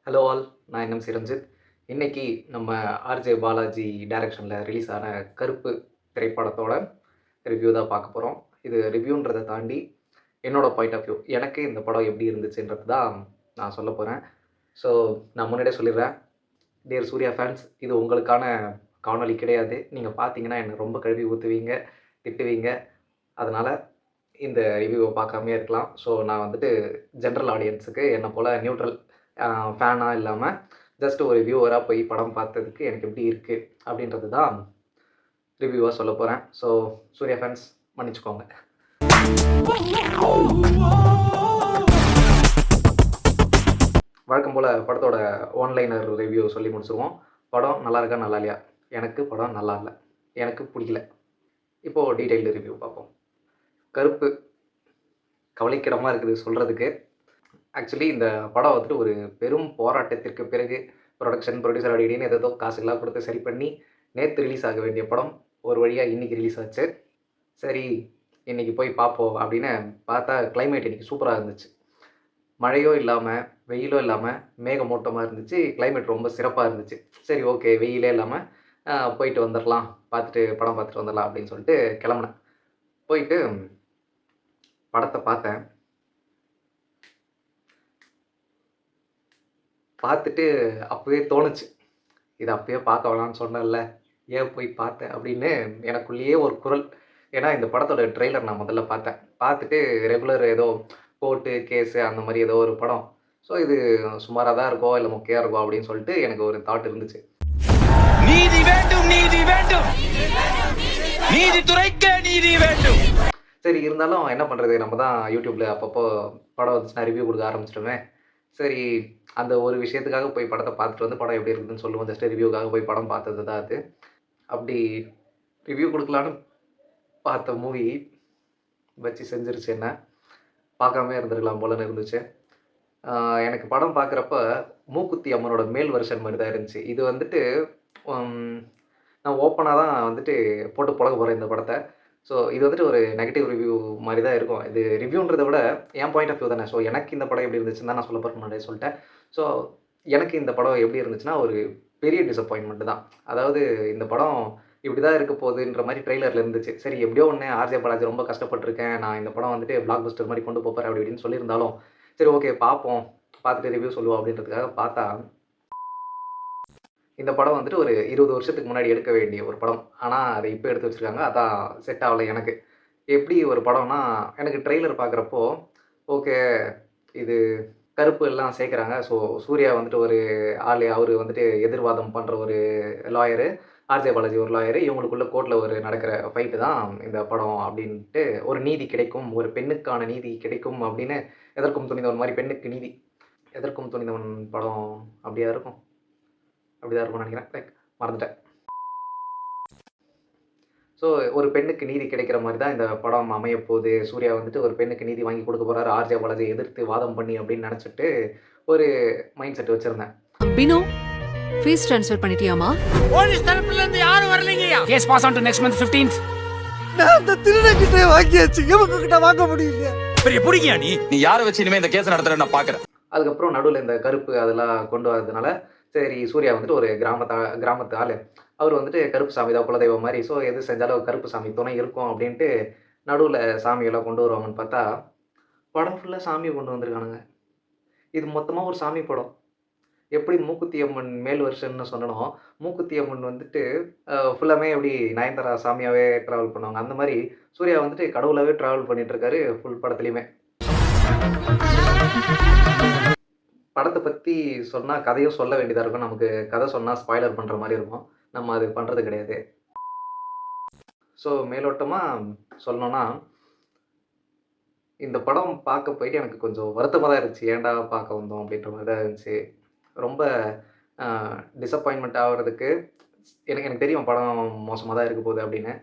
Hello all, நான் NMC Ranjith. இன்னைக்கு நம்ம ஆர்ஜே பாலாஜி டைரக்ஷனில் ரிலீஸ் ஆன கருப்பு திரைப்படத்தோட ரிவ்யூ தான் பார்க்க போகிறோம். இது ரிவ்யூன்றதை தாண்டி என்னோட பாயிண்ட் ஆஃப் வியூ, எனக்கு இந்த படம் எப்படி இருந்துச்சுன்றது தான் நான் சொல்ல போகிறேன். ஸோ நான் முன்னாடியே சொல்லிடுறேன், டியர் சூர்யா ஃபேன்ஸ், இது உங்களுக்கான காணொளி கிடையாது. நீங்கள் பார்த்தீங்கன்னா என்னை ரொம்ப கழுவி ஊற்றுவீங்க, திட்டுவீங்க. அதனால் இந்த ரிவ்யூவை பார்க்காமே இருக்கலாம். ஸோ நான் வந்துட்டு ஜென்ரல் ஆடியன்ஸுக்கு என்னை போல் நியூட்ரல் ஃபேனாக இல்லாமல் ஜஸ்ட் ஒரு வியூவராக போய் படம் பார்த்ததுக்கு எனக்கு எப்படி இருக்குது அப்படின்றது தான் ரிவ்யூவாக சொல்ல போகிறேன். ஸோ சூர்யா ஃபேன்ஸ் மன்னிச்சுக்கோங்க. வழக்கம் போல் படத்தோட ஒன்லைனர் ரிவ்யூ சொல்லி முடிச்சுருவோம். படம் நல்லா இருக்கா நல்லா இல்லையா? எனக்கு படம் நல்லா இல்லை, எனக்கு பிடிக்கல. இப்போது டீட்டெயில்டு ரிவ்யூ பார்ப்போம். கருப்பு கவலைக்கிடமாக இருக்குது சொல்கிறதுக்கு. ஆக்சுவலி இந்த படம் வந்துட்டு ஒரு பெரும் போராட்டத்திற்கு பிறகு ப்ரொடக்ஷன் ப்ரொடியூசர் அப்படின்னு ஏதோ காசுலாம் கொடுத்து சரி பண்ணி நேற்று ரிலீஸ் ஆக வேண்டிய படம் ஒரு வழியாக இன்றைக்கி ரிலீஸ் ஆச்சு. சரி இன்றைக்கி போய் பார்ப்போம் அப்படின்னு பார்த்தா கிளைமேட் இன்றைக்கி சூப்பராக இருந்துச்சு. மழையோ இல்லாமல் வெயிலோ இல்லாமல் மேகமூட்டமாக இருந்துச்சு. கிளைமேட் ரொம்ப சிறப்பாக இருந்துச்சு. சரி ஓகே, வெயிலே இல்லாமல் போயிட்டு வந்துடலாம், படம் பார்த்துட்டு வந்துடலாம் அப்படின்னு சொல்லிட்டு கிளம்புனேன். போயிட்டு படத்தை பார்த்துட்டு அப்போவே தோணுச்சு, இதை அப்போயே பார்க்க வேணாம்னு சொன்னேன்ல, ஏன் போய் பார்த்தேன் அப்படின்னு எனக்குள்ளேயே ஒரு குரல். ஏன்னா இந்த படத்தோட ட்ரெய்லர் நான் முதல்ல பார்த்துட்டு ரெகுலர் ஏதோ கோர்ட்டு கேஸு அந்த மாதிரி ஏதோ ஒரு படம், ஸோ இது சுமாராக தான் இருக்கோ இல்லை முக்கியம் இருக்கோ அப்படின்னு சொல்லிட்டு எனக்கு ஒரு தாட் இருந்துச்சு. நீதி வேண்டும், நீதி வேண்டும், நீதித்துறைக்கு நீதி வேண்டும். சரி இருந்தாலும் என்ன பண்ணுறது, நம்ம தான் யூடியூப்பில் அப்பப்போ படம் வந்துச்சுன்னா ரிவ்யூ கொடுக்க ஆரம்பிச்சிட்டோமே. சரி அந்த ஒரு விஷயத்துக்காக போய் படத்தை பார்த்துட்டு வந்து படம் எப்படி இருக்குதுன்னு சொல்லுவோம். ஜஸ்ட்டு ரிவ்யூக்காக போய் படம் பார்த்தது தான் அது. அப்படி ரிவ்யூ கொடுக்கலான்னு பார்த்த மூவி வச்சு செஞ்சிருச்சு என்ன. பார்க்காம இருந்திருக்கலாம் போலன்னு இருந்துச்சு. எனக்கு படம் பார்க்குறப்ப மூக்குத்தி அம்மனோட மேல் வெர்ஷன் மாதிரி தான் இருந்துச்சு. இது வந்துட்டு நான் ஓப்பனாக தான் வந்துட்டு போட்டு புழக்க போகிறேன் இந்த படத்தை. ஸோ இது வந்துட்டு ஒரு நெகட்டிவ் ரிவ்யூ மாதிரி தான் இருக்கும். இது ரிவ்யூன்றதை விட என் பாயிண்ட் ஆஃப் வியூ தானே. ஸோ எனக்கு இந்த படம் எப்படி இருந்துச்சுன்னு தான் நான் சொல்ல போகிறேன், முன்னாடியே சொல்லிட்டேன். ஸோ எனக்கு இந்த படம் எப்படி இருந்துச்சுன்னா ஒரு பெரிய டிசப்பாயின்மெண்ட் தான். அதாவது இந்த படம் இப்படி தான் இருக்க போகுதுன்ற மாதிரி ட்ரெய்லரில் இருந்துச்சு. சரி எப்படியோ ஒன்று ஆர்ஜே பாலாஜி ரொம்ப கஷ்டப்பட்டுருக்கேன், நான் இந்த படம் வந்துட்டு பிளாக் பஸ்டர் மாதிரி கொண்டு போகிறேன் அப்படி இப்படின்னு சொல்லியிருந்தாலும் சரி ஓகே பார்ப்போம், பார்த்துட்டு ரிவ்யூ சொல்லுவோம் அப்படின்றதுக்காக பார்த்தா இந்த படம் வந்துட்டு ஒரு 20 வருஷத்துக்கு முன்னாடி எடுக்க வேண்டிய ஒரு படம். ஆனால் அதை இப்போ எடுத்து வச்சுருக்காங்க. அதான் செட் ஆகலை எனக்கு. எப்படி ஒரு படம்னா, எனக்கு ட்ரெய்லர் பார்க்குறப்போ ஓகே இது கருப்பு எல்லாம் சேர்க்குறாங்க. ஸோ சூர்யா வந்துட்டு ஒரு ஆள், அவர் வந்துட்டு எதிர்வாதம் பண்ணுற ஒரு லாயரு, ஆர்ஜே பாலாஜி ஒரு லாயரு, இவங்களுக்குள்ள கோர்ட்டில் ஒரு நடக்கிற ஃபைட்டு தான் இந்த படம் அப்படின்ட்டு, ஒரு நீதி கிடைக்கும், ஒரு பெண்ணுக்கான நீதி கிடைக்கும் அப்படின்னு, எதற்கும் துணிந்தவன் மாதிரி பெண்ணுக்கு நீதி, எதற்கும் துணிந்தவன் படம் அப்படியா இருக்கும், அப்படிதான் இருக்கும்னு நினைக்கிறேன். மறந்துட்டேன். ஸோ ஒரு பெண்ணுக்கு நீதி கிடைக்கிற மாதிரி தான் இந்த படம் அமையப்போகுது. சூர்யா வந்துட்டு ஒரு பெண்ணுக்கு நீதி வாங்கி கொடுக்க போகிறாரு, ஆர்ஜே பாலாஜியை எதிர்த்து வாதம் பண்ணி அப்படின்னு நினச்சிட்டு ஒரு மைண்ட் செட் வச்சுருந்தேன். பினோ ஃபீஸ் ட்ரான்ஸ்ஃபர் பண்ணிட்டியாமா? போலீஸ் தரப்புல இருந்து யாரும் வரலங்கயா. Case pass on to next month 15th. நான் அந்த திருடங்கிட்ட வாங்கியாச்சு, இவங்க கிட்ட வாங்க முடியல. பெரிய புடிக்கியா நீ யாரை வச்சு இனிமே இந்த கேஸ் நடத்துற நான் பார்க்குறேன். அதுக்கப்புறம் நடுவில் இந்த கருப்பு அதெல்லாம் கொண்டு வரதுனால சரி சூர்யா வந்துட்டு ஒரு கிராமத்து ஆள், அவர் வந்துட்டு கருப்பு சாமி தான் குலதெய்வம் மாதிரி. ஸோ எது செஞ்சாலும் கருப்பு சாமி துணை இருக்கும் அப்படின்ட்டு நடுவில் சாமியெல்லாம் கொண்டு வருவாங்கன்னு பார்த்தா படம் ஃபுல்லாக சாமியை கொண்டு வந்திருக்கானுங்க. இது மொத்தமாக ஒரு சாமி படம். எப்படி மூக்குத்தி அம்மன் மேல் வருஷன்னு சொன்னனோ, மூக்குத்தி அம்மன் வந்துட்டு ஃபுல்லாமே எப்படி நயன்தாரா சாமியாகவே ட்ராவல் பண்ணுவாங்க, அந்த மாதிரி சூர்யா வந்துட்டு கடவுளாகவே ட்ராவல் பண்ணிகிட்ருக்காரு ஃபுல் படத்துலையுமே. படத்தை பற்றி சொன்னால் கதையும் சொல்ல வேண்டியதாக இருக்கும். நமக்கு கதை சொன்னால் ஸ்பாய்லர் பண்ணுற மாதிரி இருக்கும். நம்ம அது பண்ணுறது கிடையாது. ஸோ மேலோட்டமாக சொல்லணுன்னா, இந்த படம் பார்க்க போயிட்டு எனக்கு கொஞ்சம் வருத்தமாக தான் இருந்துச்சு. ஏன்டா பார்க்க வந்தோம் அப்படின்ற மாதிரி தான் இருந்துச்சு. ரொம்ப டிசப்பாயின்மெண்ட் ஆகிறதுக்கு எனக்கு தெரியும் படம் மோசமாக தான் இருக்க போகுது அப்படின்னு.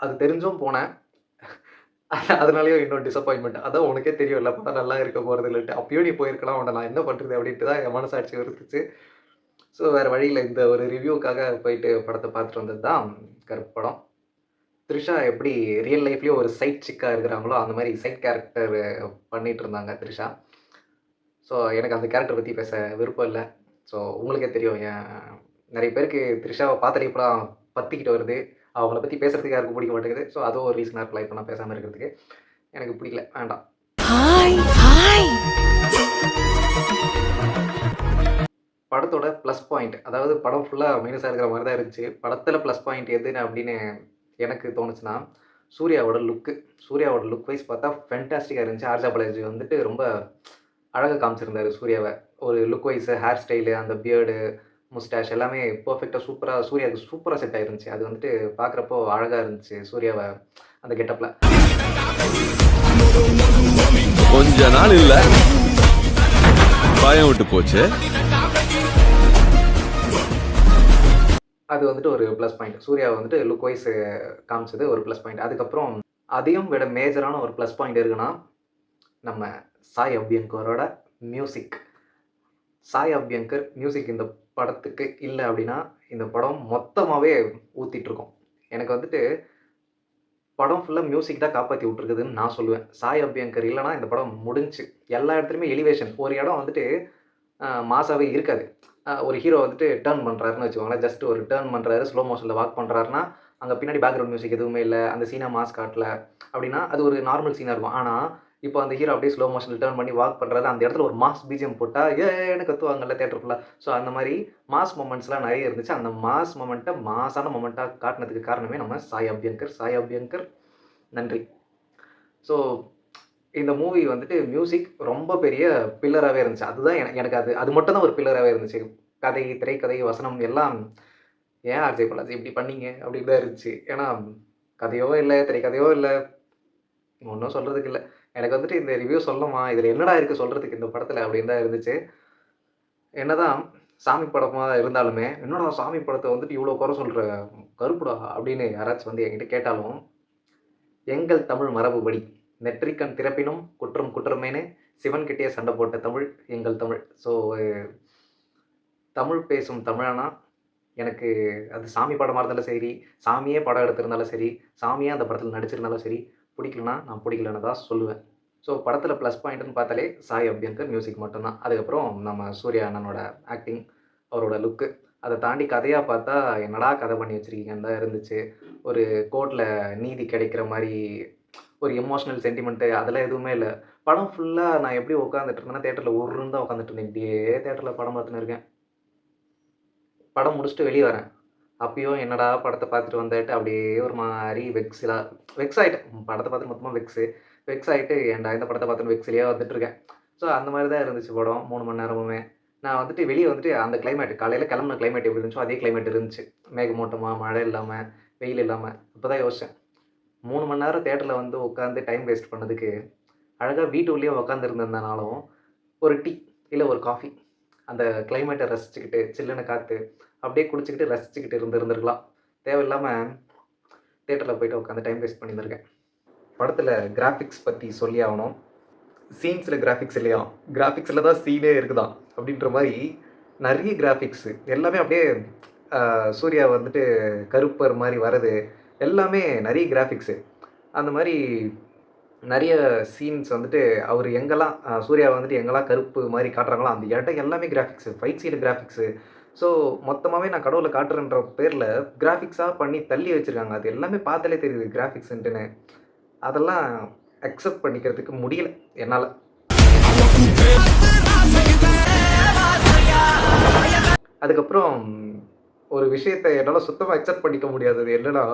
அது தெரிஞ்சும் போனேன். அதனாலேயும் இன்னொரு டிசப்பாயின்மெண்ட். அதான் உனக்கே தெரியும்ல படம் நல்லா இருக்க போகிறது இல்லைன்ட்டு. அப்பயும் நீ போயிருக்கலாம், உன்னை நான் என்ன பண்ணுறது அப்படின்ட்டு தான் என் மனசாட்சி இருந்துச்சு. ஸோ வேறு வழியில் இந்த ஒரு ரிவ்யூக்காக போயிட்டு படத்தை பார்த்துட்டு வந்தது தான் கருப்பு படம். த்ரிஷா எப்படி ரியல் லைஃப்லேயும் ஒரு சைட் சிக்காக இருக்கிறாங்களோ அந்த மாதிரி சைட் கேரக்டர் பண்ணிகிட்டு இருந்தாங்க த்ரிஷா. ஸோ எனக்கு அந்த கேரக்டர் பற்றி பேச விருப்பம் இல்லை. ஸோ உங்களுக்கே தெரியும் நிறைய பேருக்கு த்ரிஷாவை பார்த்தாலே இப்போலாம் பற்றிக்கிட்டு வருது. அவங்கள பற்றி பேசுகிறதுக்கு யாருக்கும் பிடிக்க மாட்டேங்குது. ஸோ அதுவும் ஒரு ரீசனாக இருக்கலாம் இப்போ நான் பேசாமல் இருக்கிறதுக்கு. எனக்கு பிடிக்கல, வேண்டாம். படத்தோட ப்ளஸ் பாயிண்ட், அதாவது படம் ஃபுல்லாக மைனஸாக இருக்கிற மாதிரி தான் இருந்துச்சு. படத்தில் ப்ளஸ் பாயிண்ட் எதுன்னு அப்படின்னு எனக்கு தோணுச்சுன்னா, சூர்யாவோட லுக் வைஸ் பார்த்தா ஃபென்டாஸ்டிக்காக இருந்துச்சு. ஆர்ஜா பாலாஜி வந்துட்டு ரொம்ப அழகாக காமிச்சிருந்தாரு சூர்யாவை. ஒரு லுக் வைஸு, ஹேர் ஸ்டைலு, அந்த பியர்டு, முஸ்டாஷ் எல்லாமே பர்ஃபெக்டாக சூர்யாவுக்கு சூப்பராக செட் ஆயிருந்துச்சு. அது வந்துட்டு பார்க்குறப்போ அழகாக இருந்துச்சு சூர்யாவை அந்த கெட்டப்பில். கொஞ்ச நாள் இல்ல பயம் விட்டு போச்சு. அது வந்துட்டு ஒரு ப்ளஸ் பாயிண்ட். சூர்யாவை வந்துட்டு லுக் வைஸ் காமிச்சது ஒரு ப்ளஸ் பாயிண்ட். அதுக்கப்புறம் அதையும் விட மேஜரான ஒரு ப்ளஸ் பாயிண்ட் இருக்குன்னா, நம்ம சாய் அபியங்கரோட மியூசிக். சாய் அபியங்கர் மியூசிக் இந்த படத்துக்கு இல்லை அப்படின்னா இந்த படம் மொத்தமாகவே ஊற்றிட்டுருக்கோம். எனக்கு வந்துட்டு படம் ஃபுல்லாக மியூசிக் தான் காப்பாற்றி விட்ருக்குதுன்னு நான் சொல்லுவேன். சாய் அபியங்கர் இல்லைனா இந்த படம் முடிஞ்சு. எல்லா இடத்துலையுமே எலிவேஷன். ஒரு இடம் வந்துட்டு மாசாவே இருக்காது. ஒரு ஹீரோ வந்துட்டு டேர்ன் பண்ணுறாருன்னு வச்சுக்கோங்களேன். ஜஸ்ட் ஒரு டேர்ன் பண்ணுறாரு, ஸ்லோ மோஷனில் வாக் பண்ணுறாருன்னா அங்கே பின்னாடி பேக்ரவுண்ட் மியூசிக் எதுவுமே இல்லை, அந்த சீனை மாஸ் காட்டல அப்படின்னா அது ஒரு நார்மல் சீனாக இருக்கும். ஆனால் இப்போ அந்த ஹீரோ அப்படியே ஸ்லோ மோஷனில் டேர்ன் பண்ணி வாக் பண்ணுறாரு, அந்த இடத்துல ஒரு மாஸ் பிஜிஎம் போட்டால் ஏன்னு கத்துவாங்கல்ல தேட்டர் ஃபுல்லாக. ஸோ அந்த மாதிரி மாஸ் மொமெண்ட்ஸ்லாம் நிறைய இருந்துச்சு. அந்த மாஸ் மொமெண்ட்டை மாஸான மொமெண்ட்டாக காட்டினதுக்கு காரணமே நம்ம சாய் அபியங்கர் நன்றி. ஸோ இந்த மூவி வந்துட்டு மியூசிக் ரொம்ப பெரிய பில்லராகவே இருந்துச்சு. அதுதான் எனக்கு அது மட்டும் தான் ஒரு பில்லராகவே இருந்துச்சு. கதை, திரைக்கதை, வசனம் எல்லாம் ஏன் ஆர்ஜே பாலாஜி இப்படி பண்ணீங்க அப்படின்னு தான் இருந்துச்சு. ஏன்னா கதையோ இல்லை, திரைக்கதையோ இல்லை, ஒன்றும் சொல்கிறதுக்கு இல்லை. எனக்கு வந்துட்டு இந்த ரிவ்யூ சொல்லணுமா, இதில் என்னடா இருக்குது சொல்கிறதுக்கு இந்த படத்தில் அப்படின்னு தான் இருந்துச்சு. என்னதான் சாமி படமாக இருந்தாலுமே, என்னடா சாமி படத்தை வந்துட்டு இவ்வளோ குறை சொல்கிற கருப்புடா அப்படின்னு யாராச்சும் வந்து என்கிட்ட கேட்டாலும், எங்கள் தமிழ் மரபுபடி நெற்றிக்கண் திறப்பினும் குற்றம் குற்றமேனு சிவன்கிட்டே சண்டை போட்ட தமிழ் எங்கள் தமிழ். ஸோ தமிழ் பேசும் தமிழனா எனக்கு அது சாமி படமாக இருந்தாலும் சரி, சாமியே படம் எடுத்திருந்தாலும் சரி, சாமியே அந்த படத்தில் நடிச்சிருந்தாலும் சரி, பிடிக்கலனா நான் பிடிக்கலன்னு தான் சொல்லுவேன். ஸோ படத்தில் ப்ளஸ் பாயிண்ட்னு பார்த்தாலே சாய் அபியங்கர் மியூசிக் மட்டும்தான். அதுக்கப்புறம் நம்ம சூர்யா அண்ணனோட ஆக்டிங், அவரோட லுக்கு. அதை தாண்டி கதையாக பார்த்தா என்னடா கதை பண்ணி வச்சுருக்கீங்கன்னு தான் இருந்துச்சு. ஒரு கோர்ட்டில் நீதி கிடைக்கிற மாதிரி ஒரு எமோஷ்னல் சென்டிமெண்ட்டு அதெல்லாம் எதுவுமே இல்லை. படம் ஃபுல்லாக நான் எப்படி உட்காந்துட்டு இருந்தேன்னா தேட்டரில் ஒரு தான் உட்காந்துட்டு இருந்தேன். இப்படியே தேட்டரில் படம் பார்த்துன்னு இருக்கேன். படம் முடிச்சுட்டு வெளியே வரேன். அப்பயும் என்னடா படத்தை பார்த்துட்டு வந்துட்டு அப்படியே ஒரு மாதிரி வெக்ஸ் ஆகிட்டேன். படத்தை பார்த்து மொத்தமாக வெக்ஸ் ஆகிட்டு ஏன்டா இந்த படத்தை பார்த்துன்னு வெக்ஸ்லேயே வந்துட்டுருக்கேன். ஸோ அந்த மாதிரி தான் இருந்துச்சு படம் 3 மணி நேரமுமே. நான் வந்துட்டு வெளியே வந்துட்டு அந்த கிளைமேட், காலையில் கிளம்புன கிளைமேட் எப்படி இருந்துச்சோ அதே கிளைமேட் இருந்துச்சு. மேகமூட்டமாக, மழை இல்லாமல், வெயில் இல்லாமல். அப்போ தான் யோசித்தேன், 3 மணி நேரம் தேட்டரில் வந்து உட்காந்து டைம் வேஸ்ட் பண்ணதுக்கு அழகாக வீட்டுக்குள்ளேயே உட்காந்துருந்ததுனாலும் ஒரு டீ இல்லை ஒரு காஃபி, அந்த கிளைமேட்டை ரசிச்சுக்கிட்டு சில்லுன்னு காற்று அப்படியே குடிச்சிக்கிட்டு ரசிச்சுக்கிட்டு இருந்திருக்கலாம். தேவையில்லாமல் தேட்டரில் போய்ட்டு உட்காந்து டைம் வேஸ்ட் பண்ணியிருந்திருக்கேன். படத்தில் கிராஃபிக்ஸ் பற்றி சொல்லி ஆகணும். சீன்ஸில் கிராஃபிக்ஸ் இல்லையா, கிராஃபிக்ஸில் தான் சீனே இருக்குதான் அப்படின்ற மாதிரி நிறைய கிராஃபிக்ஸு எல்லாமே அப்படியே சூர்யா வந்துட்டு கருப்பர் மாதிரி வர்றது எல்லாமே நிறைய கிராஃபிக்ஸு. அந்த மாதிரி நிறைய சீன்ஸ் வந்துட்டு அவர் எங்கெல்லாம் சூர்யா வந்துட்டு எங்கெல்லாம் கருப்பு மாதிரி காட்டுறாங்களோ அந்த இடம் எல்லாமே graphics, fight scene graphics. So மொத்தமாகவே நான் கடவுளை காட்டுறேன்ற பேரில் கிராஃபிக்ஸாக பண்ணி தள்ளி வச்சுருக்காங்க. அது எல்லாமே பார்த்தாலே தெரியுது கிராஃபிக்ஸுன்ட்டுன்னு. அதெல்லாம் அக்செப்ட் பண்ணிக்கிறதுக்கு முடியல என்னால். அதுக்கப்புறம் ஒரு விஷயத்தை என்னால் சுத்தமாக அக்செப்ட் பண்ணிக்க முடியாதது என்னென்னா,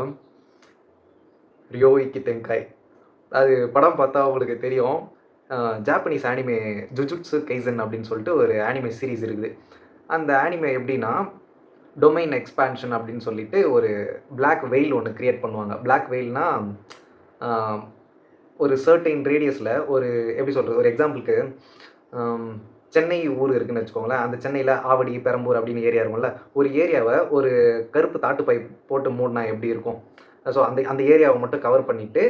ரியோய்க்கு தெங்காய். அது படம் பார்த்தா உங்களுக்கு தெரியும். ஜாப்பனீஸ் ஆனிமே ஜுஜுட்சு கைசன் அப்படின்னு சொல்லிட்டு ஒரு ஆனிமே சீரீஸ் இருக்குது. அந்த ஆனிமே எப்படின்னா, டொமைன் எக்ஸ்பான்ஷன் அப்படின்னு சொல்லிட்டு ஒரு பிளாக் வெயில் ஒன்று க்ரியேட் பண்ணுவாங்க. பிளாக் வெயில்னால் ஒரு சர்டைன் ரேடியஸில் ஒரு எப்படி சொல்கிறது, ஒரு எக்ஸாம்பிளுக்கு சென்னை ஊர் இருக்குதுன்னு வச்சுக்கோங்களேன். அந்த சென்னையில் ஆவடி, பெரம்பூர் அப்படின்னு ஏரியா இருக்கும்ல, ஒரு ஏரியாவை ஒரு கருப்பு தாட்டு பைப் போட்டு மூடினா எப்படி இருக்கும். ஸோ அந்த ஏரியாவை மட்டும் கவர் பண்ணிவிட்டு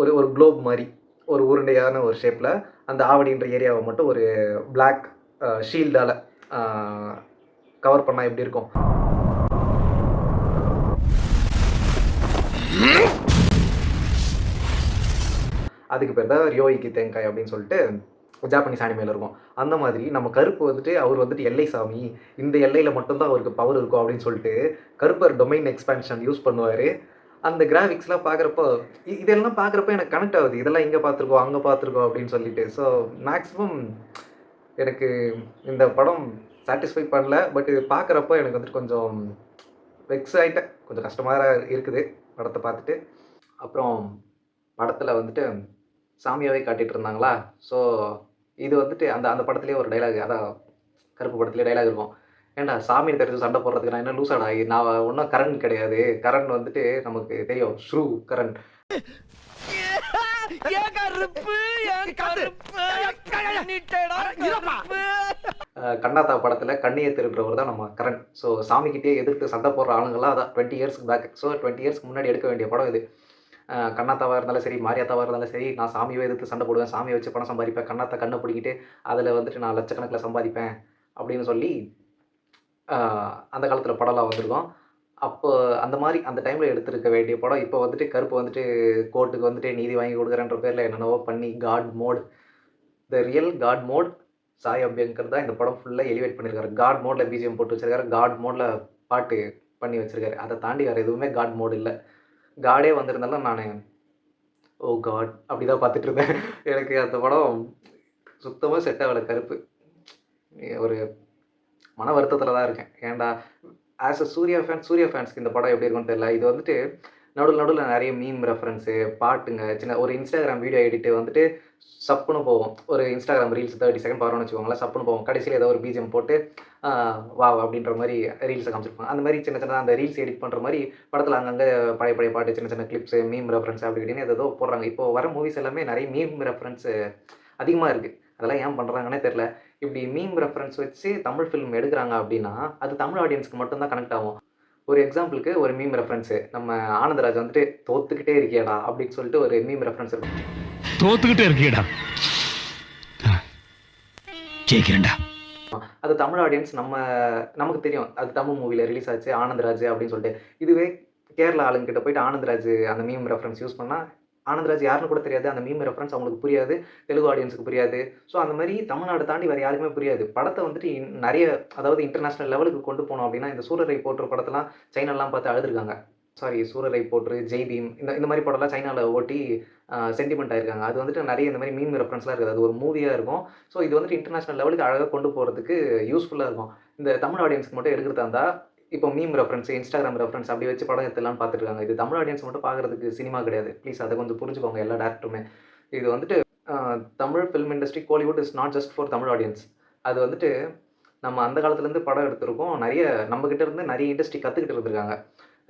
ஒரு குளோப் மாதிரி ஒரு உருண்டையான ஒரு ஷேப்பில் அந்த ஆவடின்ற ஏரியாவை மட்டும் ஒரு பிளாக் ஷீல்டால் கவர் பண்ணால் எப்படி இருக்கும். அதுக்கு பேர் தான் ரியோய்க்கு தேங்காய் அப்படின்னு சொல்லிட்டு ஜாப்பனீஸ் அனிமேல இருக்கும். அந்த மாதிரி நம்ம கருப்பு வந்துட்டு அவர் வந்துட்டு எல்லை சாமி, இந்த எல்லையில மட்டும் தான் அவருக்கு பவர் இருக்கும் அப்படின்னு சொல்லிட்டு கருப்பர் டொமைன் எக்ஸ்பான்ஷன் யூஸ் பண்ணுவாரு. அந்த கிராஃபிக்ஸ்லாம் பார்க்குறப்போ இதெல்லாம் பார்க்குறப்போ எனக்கு கனெக்ட் ஆகுது. இதெல்லாம் இங்கே பார்த்துருக்கோம், அங்கே பார்த்துருக்கோம் அப்படின்னு சொல்லிட்டு. ஸோ மேக்ஸிமம் எனக்கு இந்த படம் சாட்டிஸ்ஃபை பண்ணல. பட் இது பார்க்குறப்போ எனக்கு வந்துட்டு கொஞ்சம் வெக்ஸ் ஆயிட்டேன். கொஞ்சம் கஷ்டமா இருக்குது படத்த பார்த்துட்டு. அப்புறம் படத்துல வந்துட்டு சாமியாவே காட்டிட்டு இருந்தாங்களா, ஸோ இது வந்துட்டு அந்த அந்த படத்திலேயே ஒரு டயலாக், அதான் கருப்பு படத்திலேயே டயலாக் இருக்கும். ஏன்டா சாமியை தெரிஞ்சு சண்டை போடுறதுக்கு நான் என்ன லூசாடா? நான் ஒன்றும் கரண் கிடையாது. கரண் வந்துட்டு நமக்கு தெரியும், ஸ்ரூ கரண். கண்ணாத்தா படத்துல கண்ணியை திருடுறவர் தான் நம்ம கரண். ஸோ சாமிக்கிட்டே எதிர்த்து சண்டை போடுற ஆளுங்கள்லாம் அதான் 20 இயர்ஸ்க்கு பேக். ஸோ 20 இயர்ஸ்க்கு முன்னாடி எடுக்க வேண்டிய படம் இது. கண்ணாத்தாவாக இருந்தாலும் சரி, மாரியாத்தாவாக இருந்தாலும் சரி, நான் சாமியை எதிர்த்து சண்டை போடுவேன், சாமியை வச்சு பணம் சம்பாதிப்பேன், கண்ணாத்தா கண்ணை பிடிக்கிட்டு அதில் வந்துட்டு நான் லட்சக்கணக்கில் சம்பாதிப்பேன் அப்படின்னு சொல்லி அந்த காலத்தில் படம்லாம் வந்திருக்கும். அப்போ அந்த மாதிரி அந்த டைமில் எடுத்திருக்க வேண்டிய படம் இப்போ வந்துட்டு கருப்பு வந்துட்டு கோர்ட்டுக்கு வந்துட்டு நீதி வாங்கி கொடுக்குறேன்ற பேரில் என்னென்னவோ பண்ணி god mode, the real god mode Sai Abhyankar தான் இந்த படம் ஃபுல்லாக எலிவேட் பண்ணியிருக்காரு. காட் மோடில் பிஜிஎம் போட்டு வச்சிருக்காரு, காட் மோடில் பாட்டு பண்ணி வச்சிருக்காரு. அதை தாண்டி வேறு எதுவுமே காட் மோட் இல்லை. காடே வந்திருந்தாலும் நான் ஓ காட் அப்படி தான் பார்த்துட்டு இருந்தேன். எனக்கு அந்த படம் சுத்தமாக செட் ஆகலை. கருப்பு ஒரு மன வருத்தத்தில் தான் இருக்கேன். ஏன்டா ஆஸ் அ சூர்யா ஃபேன்ஸ்க்கு இந்த படம் எப்படி இருக்கும்னு தெரியல. இது வந்துட்டு நடுவில் நிறைய மீம் ரெஃபரன்ஸு, பாட்டுங்க, சின்ன ஒரு இன்ஸ்டாகிராம் வீடியோ எடிட்டு வந்துட்டு சப்புன்னு போவோம். ஒரு இன்ஸ்டாகிராம் ரீல்ஸ் 30 செகண்ட் பாருன்னு வச்சுக்கோங்களேன், சப்புன்னு போவோம். கடைசியில் ஏதோ ஒரு பிஜிஎம் போட்டு வா அப்படின்ற மாதிரி ரீல்ஸை காமிச்சிருப்பாங்க. அந்த மாதிரி சின்ன அந்த ரீல்ஸ் எடிட் பண்ணுற மாதிரி படத்தில் அங்கங்கே பழைய பாட்டு, சின்ன கிளிப்ஸு, மீம் ரெஃபரன்ஸ் அப்படி இப்படின்னு ஏதோ போடுறாங்க. இப்போ வர மூவிஸ் எல்லாமே நிறைய மீம் ரெஃபரன்ஸு அதிகமாக இருக்குது. அதெல்லாம் ஏன் பண்ணுறாங்கன்னே தெரில. இப்படி மீம் ரெஃபரன்ஸ் வச்சு தமிழ் ஃபிலிம் எடுக்கிறாங்க அப்படின்னா அது தமிழ் ஆடியன்ஸ்க்கு மட்டும்தான் கனெக்ட் ஆகும். ஒரு எக்ஸாம்பிளுக்கு ஒரு மீம் ரெஃபரன்ஸு, நம்ம ஆனந்தராஜ் வந்துட்டு தோத்துக்கிட்டே இருக்கியடா அப்படின்னு சொல்லிட்டு ஒரு மீம் ரெஃபரன்ஸ் இருக்கும். தோத்துக்கிட்டே இருக்கியடா, ஜெயிக்கிறேன்டா. அது தமிழ் ஆடியன்ஸ் நமக்கு தெரியும், அது தமிழ் மூவியில் ரிலீஸ் ஆச்சு ஆனந்தராஜ் அப்படின்னு சொல்லிட்டு. இதுவே கேரளா ஆளுங்கிட்ட போயிட்டு ஆனந்தராஜ் அந்த மீம் ரெஃபரன்ஸ் யூஸ் பண்ணால் ஆனந்தராஜ் யாருன்னு கூட தெரியாது, அந்த மீம் ரெஃபரன்ஸ் அவங்களுக்கு புரியாது, தெலுங்கு ஆடியன்ஸுக்கு புரியாது. ஸோ அந்த மாதிரி தமிழ்நாடு தாண்டி வேறு யாருக்குமே புரியாது. படத்தை வந்துட்டு நிறைய, அதாவது இன்டர்நேஷ்னல் லெவலுக்கு கொண்டு போனோம் அப்படின்னா இந்த சூரரை போற்று படத்தெல்லாம் சைனாலாம் பார்த்து அழுதுருக்காங்க. சூரரை போற்று, ஜெய் பீம், இந்த மாதிரி படம்லாம் சைனாவில் ஓட்டி சென்டிமெண்ட் ஆயிருக்காங்க. அது வந்துட்டு நிறைய இந்த மாதிரி மீம் ரெஃபரன்ஸ்லாம் இருக்குது. அது ஒரு மூவியாக இருக்கும். ஸோ இது வந்துட்டு இன்டர்நேஷ்னல் லெவலுக்கு அழகாக கொண்டு போகிறதுக்கு யூஸ்ஃபுல்லாக இருக்கும். இந்த தமிழ் ஆடியன்ஸ்க்கு மட்டும் எடுக்கிறதா இருந்தால் இப்போ மீம் ரெஃபரன்ஸ், இன்ஸ்டாகிராம் ரெஃபரன்ஸ் அப்படி வச்சு படம் எடுத்துலான்னு பார்த்துருக்காங்க. இது தமிழ் ஆடியன்ஸ் மட்டும் பார்க்குறதுக்கு சினிமா கிடையாது. ப்ளீஸ் அதை கொஞ்சம் புரிஞ்சுக்கோங்க எல்லா டேரக்டருமே. இது வந்துட்டு Tamil film industry, Kollywood is not just for Tamil audience. அது வந்துட்டு நம்ம அந்த காலத்துலேருந்து படம் எடுத்திருக்கோம். நிறைய நம்மக்கிட்ட இருந்து நிறைய இண்டஸ்ட்ரி கற்றுக்கிட்டு இருந்திருக்காங்க.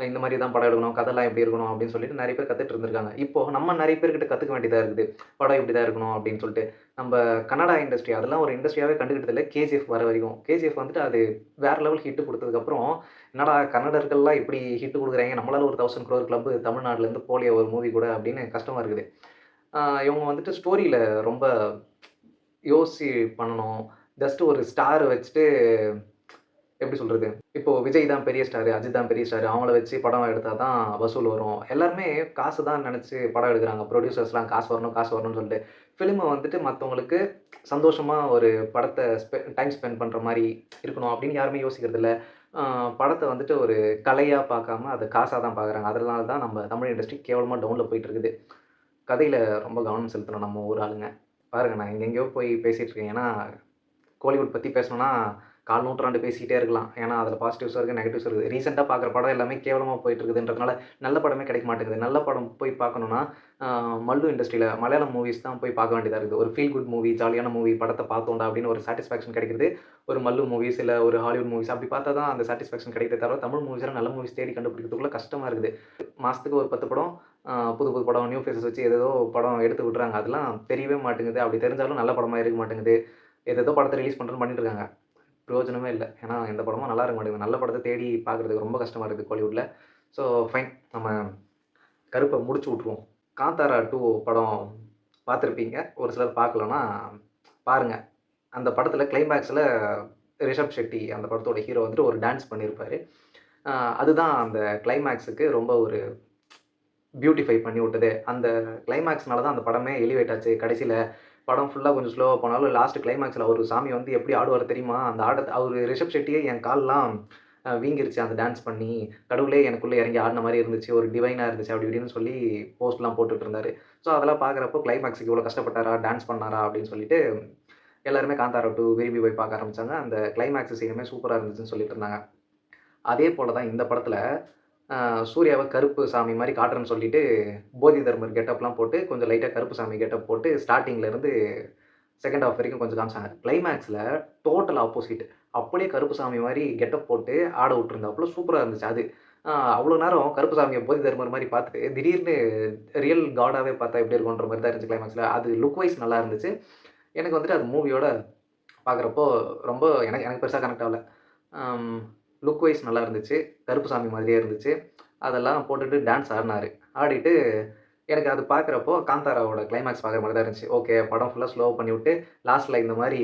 இந்த மாதிரி தான் படம் எடுக்கணும், கதைலாம் எப்படி இருக்கணும் அப்படின்னு சொல்லிட்டு நிறைய பேர் கற்றுட்டு இருந்திருக்காங்க. இப்போது நம்ம நிறைய பேர்கிட்ட கற்றுக்க வேண்டியதாக இருக்குது. படம் இப்படி தான் இருக்கணும் அப்படின்னு சொல்லிட்டு. நம்ம கன்னடா இண்டஸ்ட்ரி அதெல்லாம் ஒரு இண்டஸ்ட்ரியாகவே கண்டுக்கிட்டது இல்லை. கேஜிஎஃப் வர வரைக்கும் கேஜிஎஃப் வந்துட்டு அது வேறு லெவல் ஹிட்டு கொடுத்ததுக்கப்புறம் என்னடா கன்னடர்கள்லாம் இப்படி ஹிட்டு கொடுக்குறாங்க, நம்மளால் ஒரு 1000 crore கிளப் தமிழ்நாட்டிலேருந்து போலிய ஒரு மூவி கூட அப்படின்னு கஷ்டமாக இருக்குது. இவங்க வந்துட்டு ஸ்டோரியில் ரொம்ப யோசிச்சு பண்ணணும். ஜஸ்ட்டு ஒரு ஸ்டாரை வச்சுட்டு எப்படி சொல்கிறது, இப்போது விஜய் தான் பெரிய ஸ்டாரு, அஜித் தான் பெரிய ஸ்டாரு, அவங்கள வச்சு படம் எடுத்தால் தான் வசூல் வரும். எல்லாருமே காசு தான் நினச்சி படம் எடுக்கிறாங்க. ப்ரொடியூசர்ஸ்லாம் காசு வரணும்னு சொல்லிட்டு ஃபிலிமை வந்துட்டு மற்றவங்களுக்கு சந்தோஷமாக ஒரு படத்தை டைம் ஸ்பெண்ட் பண்ணுற மாதிரி இருக்கணும் அப்படின்னு யாருமே யோசிக்கிறதில்ல. படத்தை வந்துட்டு ஒரு கலையாக பார்க்காம அதை காசாக தான் பார்க்குறாங்க. அதனால தான் நம்ம தமிழ் இண்டஸ்ட்ரி கேவலமாக டவுனில் போயிட்டு இருக்குது. கதையில் ரொம்ப கவனம் செலுத்தணும் நம்ம ஊர் ஆளுங்க. பாருங்கள், நான் எங்கெங்கேயோ போய் பேசிகிட்டு இருக்கேன். ஏன்னா கோலிவுட் பற்றி பேசணுன்னா 4 நூற்றாண்டு பேசிக்கிட்டே இருக்கலாம். ஏன்னா அதில் பாசிட்டிவ்ஸும் இருக்குது, நெகட்டிவ்ஸும் இருக்குது. ரீசெண்டாக பார்க்குற படம் எல்லாமே கேவலமாக போயிட்டு இருக்குதுன்றதுனால நல்ல படமே கிடைக்க மாட்டேங்குது. நல்ல படம் போய் பார்க்கணுன்னா மல்லு இண்டஸ்ட்ரியில் மலையாளம் மூவிஸ் தான் போய் பார்க்க வேண்டியதாக இருக்குது. ஒரு ஃபீல் குட் மூவி, ஜாலியான மூவி படத்தை பார்த்தோண்டா அப்படின்னு ஒரு சாட்டிஸ்ஃபேக்ஷன் கிடைக்கிறது ஒரு மல்லு மூவிஸ் இல்லை ஒரு ஹாலிவுட் மூவிஸ் அப்படி பார்த்தா தான் அந்த சாட்டிஸ்ஃபேக்ஷன் கிடைக்கிறத தவிர தமிழ் மூவிஸில் நல்ல மூவிஸ் தேடி கண்டுபிடிக்கிறதுக்குள்ளே கஷ்டமாக இருக்குது. மாதத்துக்கு ஒரு 10 படம் புது படம் நியூ ஃபேஸஸ் வச்சு ஏதோ படம் எடுத்து விட்றாங்க. அதெல்லாம் தெரியவே மாட்டேங்குது. அப்படி தெரிஞ்சாலும் நல்ல படமாக இருக்க மாட்டேங்குது. ஏதோ படத்தை ரிலீஸ் பண்ணுறேன்னு பண்ணிட்டு இருக்காங்க. பிரயோஜனமே இல்லை. ஏன்னா எந்த படமும் நல்லா இருக்க மாட்டேங்குது. நல்ல படத்தை தேடி பார்க்குறதுக்கு ரொம்ப கஷ்டமாக இருக்குது கோலிவுட்டில். ஸோ ஃபைன், நம்ம கருப்பை முடிச்சு விட்ருவோம். காந்தாரா 2 படம் பார்த்துருப்பீங்க. ஒரு சிலர் பார்க்கலன்னா பாருங்கள். அந்த படத்தில் கிளைமேக்ஸில் ரிஷப் ஷெட்டி அந்த படத்தோட ஹீரோ வந்துட்டு ஒரு டான்ஸ் பண்ணியிருப்பார். அதுதான் அந்த கிளைமேக்ஸுக்கு ரொம்ப ஒரு பியூட்டிஃபை பண்ணி விட்டது. அந்த கிளைமேக்ஸ்னால தான் அந்த படமே எலிவேட் ஆச்சு. கடைசியில் படம் ஃபுல்லாக கொஞ்சம் ஸ்லோவாக போனாலும் லாஸ்ட் கிளைமேக்ஸில் அவர் சாமி வந்து எப்படி ஆடுவார் தெரியுமா? அந்த ஆட்டத்தை அவர் ரிஷப் ஷெட்டியே என் கால்லாம் வீங்கிருச்சு அந்த டான்ஸ் பண்ணி. கடவுளே எனக்குள்ளே இறங்கி ஆடின மாரி இருந்துச்சு. ஒரு டிவைனா இருந்துச்சு அப்படி இப்படின்னு சொல்லி போஸ்ட்லாம் போட்டுட்டு இருந்தாரு. ஸோ அதெல்லாம் பார்க்குறப்போ கிளைமேக்ஸுக்கு இவ்வளோ கஷ்டப்பட்டாரா? டான்ஸ் பண்ணாரா? அப்படின்னு சொல்லிட்டு எல்லாருமே காந்தாரா 2 விரும்பி போய் பார்க்க ஆரம்பிச்சாங்க. அந்த கிளைமேக்ஸ் சீனுமே சூப்பரா இருந்துச்சுன்னு சொல்லிட்டு இருந்தாங்க. அதே போல தான் இந்த படத்துல சூர்யாவ கருப்பு சாமி மாரி காட்டுறேன்னு சொல்லிட்டு, போதி தர்மர் கெட்டப்லாம் போட்டு, கொஞ்சம் லைட்டா கருப்பு சாமி கெட்டப் போட்டு, ஸ்டார்ட்டிங்ல இருந்து செகண்ட் ஹாஃப் வரைக்கும் கொஞ்சம் காமிச்சாங்க. கிளைமேக்ஸ்ல டோட்டல் ஆப்போசிட். அப்படியே கருப்பு சாமி மாரி கெட்டப் போட்டு ஆட விட்டுருந்தாப்புல சூப்பரா இருந்துச்சு அது. அவ்வளோ நேரம் கருப்பு சாமிய போதி தர்மர் மாரி பார்த்துட்டு, திடீர்னு ரியல் காடாவே பார்த்தா எப்படி இருக்குன்ற மாரி தான் இருந்துச்சு கிளைமேக்ஸ்ல. அது லுக் வைஸ் நல்லா இருந்துச்சு. எனக்கு வந்துட்டு அது மூவியோட பார்க்குறப்போ ரொம்ப எனக்கு எனக்கு பெருசா கனெக்ட் ஆகல. அம் லுக் வைஸ் நல்லா இருந்துச்சு. கருப்புசாமி மாதிரியே இருந்துச்சு. அதெல்லாம் போட்டுட்டு டான்ஸ் ஆடுனாரு. ஆடிட்டு எனக்கு அது பார்க்குறப்போ காந்தாராவோட கிளைமாக்ஸ் பார்க்குற மாரி தான் இருந்துச்சு. ஓகே படம் ஃபுல்லா ஸ்லோ பண்ணிவிட்டு, லாஸ்ட்ல இந்த மாரி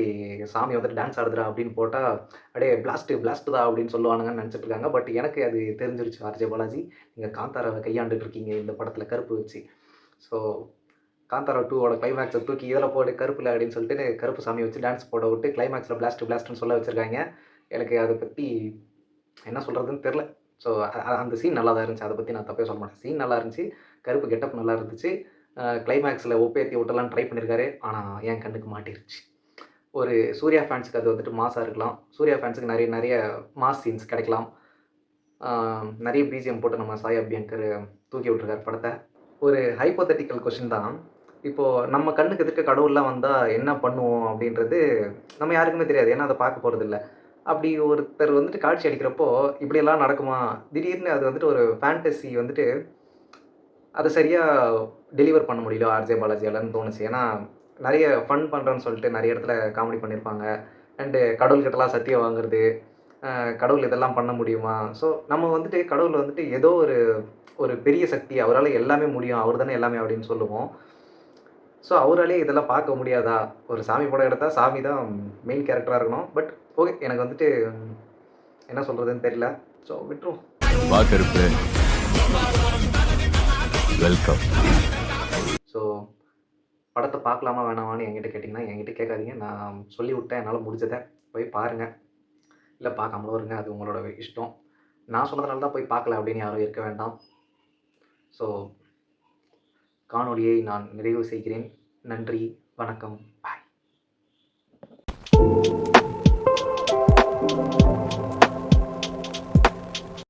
சாமி வந்துட்டு டான்ஸ் ஆடுதுடா அப்படின்னு போட்டா, அப்படியே பிளாஸ்ட்டுடா அப்படின்னு சொல்லுவானுங்கன்னு நெனச்சுட்டு இருக்காங்க. பட் எனக்கு அது தெரிஞ்சிருச்சு ஆர்ஜே பாலாஜி. நீங்க காந்தாராவ கையாண்டுட்டு இருக்கீங்க இந்த படத்துல கருப்பு வச்சு. ஸோ காந்தாரா 2வோட கிளைமாக்ஸ தூக்கி இதில போடு கருப்புல அப்படின்னு சொல்லிட்டு கருப்பு சாமிய வச்சு டான்ஸ் போட விட்டு கிளைமாக்ஸ்ல பிளாஸ்ட்டுன்னு சொல்ல வச்சிருக்காங்க. எனக்கு அத பத்தி என்ன சொல்றதுன்னு தெரியல. ஸோ அந்த சீன் நல்லா தான் இருந்துச்சு. அத பத்தி நான் தப்பே சொல்ல மாட்டேன். சீன் நல்லா இருந்துச்சு. கருப்பு கெட்டப் நல்லா இருந்துச்சு. கிளைமாக்ஸ்ல ஒப்பேத்தி விட்டலான்னு ட்ரை பண்ணியிருக்காரு. ஆனா என் கண்ணுக்கு மாட்டிருச்சு. ஒரு சூர்யா ஃபேன்ஸ்க்கு அது வந்துட்டு மாஸா இருக்கலாம். சூர்யா ஃபேன்ஸ்க்கு நெறைய மாஸ் சீன்ஸ் கிடைக்கலாம். ஆ நெறைய பிஜிஎம் போட்டு நம்ம சாய் அபியங்கர் தூக்கி விட்டுருக்காரு படத்த. ஒரு ஹைப்போதெட்டிக்கல் கொஸ்டின் தான். இப்போ நம்ம கண்ணுக்கு எதிர்க்க கடவுள்லாம் வந்தா என்ன பண்ணுவோம் அப்படின்றது நம்ம யாருக்குமே தெரியாது. ஏன்னா அத பார்க்க போறதில்ல. அப்படி ஒருத்தர் வந்துட்டு காட்சி அளிக்கிறப்போ, இப்படியெல்லாம் நடக்குமா? திடீர்னு அது வந்துட்டு ஒரு ஃபேண்டஸி வந்துட்டு, அத சரியா டெலிவர் பண்ண முடியல ஆர்ஜே பாலாஜியாலன்னு தோணுச்சு. ஏன்னா, நெறைய ஃபன் பண்றேன்னு சொல்லிட்டு நெறைய இடத்துல காமெடி பண்ணியிருப்பாங்க. அண்டு கடவுள்கிட்டலாம் சத்தியம் வாங்குறது, கடவுள் இதெல்லாம் பண்ண முடியுமா? ஸோ நம்ம வந்துட்டு கடவுள் வந்துட்டு ஏதோ ஒரு ஒரு பெரிய சக்தி, அவரால எல்லாமே முடியும், அவர் தானே எல்லாமே அப்படின்னு சொல்லுவோம். ஸோ அவராலயே இதெல்லாம் பார்க்க முடியாதா? ஒரு சாமி படம் எடுத்தா சாமி தான் மெயின் கேரக்டரா இருக்கணும். பட் ஓகே எனக்கு வந்துட்டு என்ன சொல்றதுன்னு தெரியல. ஸோ விட்டுருவோம். வா கருப்பு, வெல்கம். ஸோ படத்த பார்க்கலாமா வேணாமான்னு என்கிட்ட கேட்டீங்கன்னா, என்கிட்ட கேட்காதீங்க. நான் சொல்லிவிட்டேன் என்னால முடிஞ்சத. போய் பாருங்க. இல்ல பார்க்காமலும் இருங்க. அது உங்களோட இஷ்டம். நான் சொன்னதுனால தான் போய் பார்க்கல அப்படின்னு யாரும் இருக்க வேண்டாம். ஸோ காணொளியை நான் நிறைவு செய்கிறேன். நன்றி, வணக்கம்.